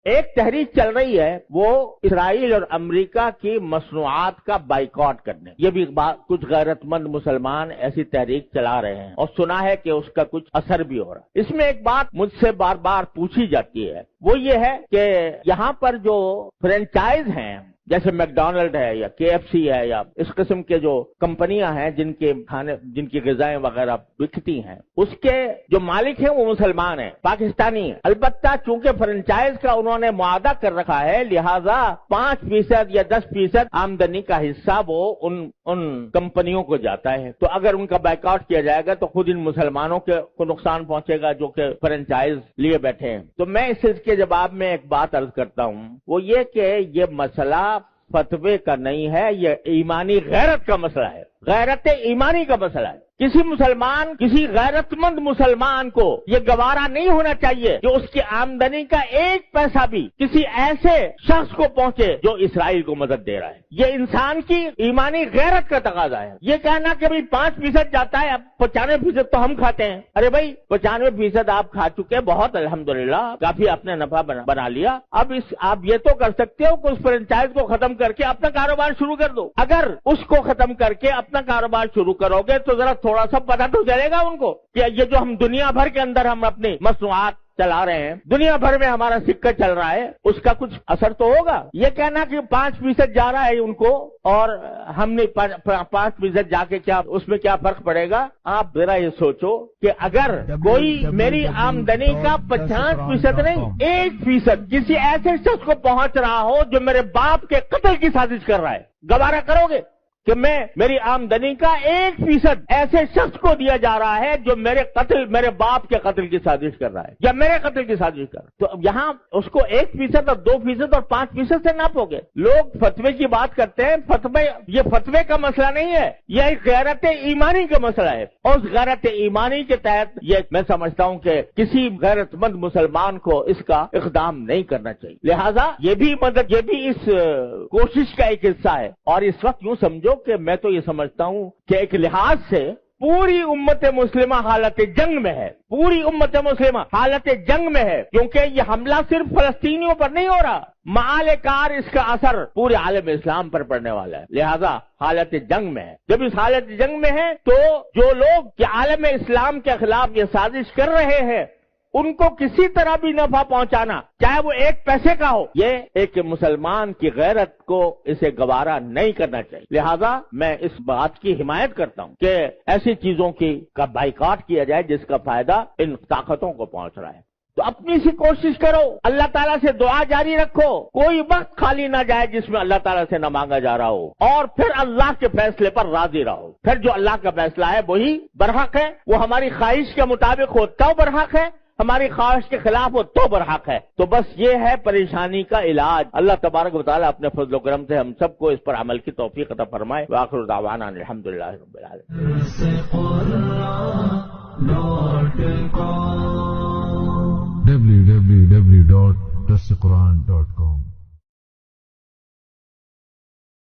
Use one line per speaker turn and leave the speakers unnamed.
ایک تحریک چل رہی ہے وہ اسرائیل اور امریکہ کی مصنوعات کا بائیکاٹ کرنے، یہ بھی کچھ غیرت مند مسلمان ایسی تحریک چلا رہے ہیں اور سنا ہے کہ اس کا کچھ اثر بھی ہو رہا ہے۔ اس میں ایک بات مجھ سے بار بار پوچھی جاتی ہے، وہ یہ ہے کہ یہاں پر جو فرینچائز ہیں جیسے میک ڈونلڈ ہے یا کے ایف سی ہے یا اس قسم کے جو کمپنیاں ہیں جن کے کھانے جن کی غذائیں وغیرہ بکتی ہیں، اس کے جو مالک ہیں وہ مسلمان ہیں، پاکستانی ہیں۔ البتہ چونکہ فرنچائز کا انہوں نے معاہدہ کر رکھا ہے، لہذا 5% یا 10% آمدنی کا حصہ وہ ان کمپنیوں کو جاتا ہے۔ تو اگر ان کا بائیکاٹ کیا جائے گا تو خود ان مسلمانوں کو نقصان پہنچے گا جو کہ فرنچائز لیے بیٹھے ہیں۔ تو میں اس کے جواب میں ایک بات عرض کرتا ہوں، وہ یہ کہ یہ مسئلہ فتوے کا نہیں ہے، یہ ایمانی غیرت کا مسئلہ ہے، غیرت ایمانی کا مسئلہ ہے۔ کسی مسلمان، کسی غیرت مند مسلمان کو یہ گوارا نہیں ہونا چاہیے کہ اس کی آمدنی کا 1 پیسہ بھی کسی ایسے شخص کو پہنچے جو اسرائیل کو مدد دے رہا ہے۔ یہ انسان کی ایمانی غیرت کا تقاضا ہے۔ یہ کہنا کہ بھئی 5% جاتا ہے، اب 95% تو ہم کھاتے ہیں۔ ارے بھائی 95% آپ کھا چکے، بہت الحمدللہ، کافی آپ نے نفع بنا لیا۔ اب آپ یہ تو کر سکتے ہو کہ اس فرنچائز کو ختم کر کے اپنا کاروبار شروع کر دو۔ اگر اس کو ختم کر کے اپنا کاروبار شروع کرو گے تو ذرا تھوڑا سا پتہ تو چلے گا ان کو کہ یہ جو ہم دنیا بھر کے اندر ہم اپنی مصنوعات چلا رہے ہیں، دنیا بھر میں ہمارا سکہ چل رہا ہے، اس کا کچھ اثر تو ہوگا۔ یہ کہنا کہ 5% جا رہا ہے ان کو اور ہم نے 5% جا کے کیا اس میں کیا فرق پڑے گا؟ آپ ذرا یہ سوچو کہ اگر کوئی میری آمدنی کا 50% نہیں 1% کسی ایسے شخص کو پہنچ رہا ہو جو میرے باپ کے قتل کی سازش کر رہا ہے، گوارا کرو گے کہ میری آمدنی کا 1% ایسے شخص کو دیا جا رہا ہے جو میرے باپ کے قتل کی سازش کر رہا ہے یا میرے قتل کی سازش کر رہا ہے؟ تو یہاں اس کو 1% اور 2% اور 5% سے ناپو گے۔ لوگ فتوے کی بات کرتے ہیں، یہ فتوے کا مسئلہ نہیں ہے، یہ ایک غیرت ایمانی کا مسئلہ ہے، اور اس غیرت ایمانی کے تحت یہ میں سمجھتا ہوں کہ کسی غیرت مند مسلمان کو اس کا اقدام نہیں کرنا چاہیے۔ لہذا یہ بھی اس کوشش کا ایک حصہ ہے۔ اور اس وقت یوں سمجھو کہ میں تو یہ سمجھتا ہوں کہ ایک لحاظ سے پوری امت مسلمہ حالت جنگ میں ہے، پوری امت مسلمہ حالت جنگ میں ہے، کیونکہ یہ حملہ صرف فلسطینیوں پر نہیں ہو رہا، معال کار اس کا اثر پورے عالم اسلام پر پڑنے والا ہے، لہذا حالت جنگ میں ہے۔ جب اس حالت جنگ میں ہے تو جو لوگ عالم اسلام کے خلاف یہ سازش کر رہے ہیں ان کو کسی طرح بھی نفع پہنچانا، چاہے وہ 1 پیسے کا ہو، یہ ایک مسلمان کی غیرت کو اسے گوارا نہیں کرنا چاہیے۔ لہذا میں اس بات کی حمایت کرتا ہوں کہ ایسی چیزوں کا بائیکاٹ کیا جائے جس کا فائدہ ان طاقتوں کو پہنچ رہا ہے۔ تو اپنی سی کوشش کرو، اللہ تعالیٰ سے دعا جاری رکھو، کوئی وقت خالی نہ جائے جس میں اللہ تعالیٰ سے نہ مانگا جا رہا ہو، اور پھر اللہ کے فیصلے پر راضی رہو۔ پھر جو اللہ کا فیصلہ ہے وہی برحق ہے، وہ ہماری خواہش کے مطابق ہو تو برحق ہے، ہماری خواہش کے خلاف ہو تو برحق ہے۔ تو بس یہ ہے پریشانی کا علاج۔ اللہ تبارک و تعالیٰ اپنے فضل و کرم سے ہم سب کو اس پر عمل کی توفیق عطا فرمائے۔ وآخر دعوانا الحمدللہ رب العالمین۔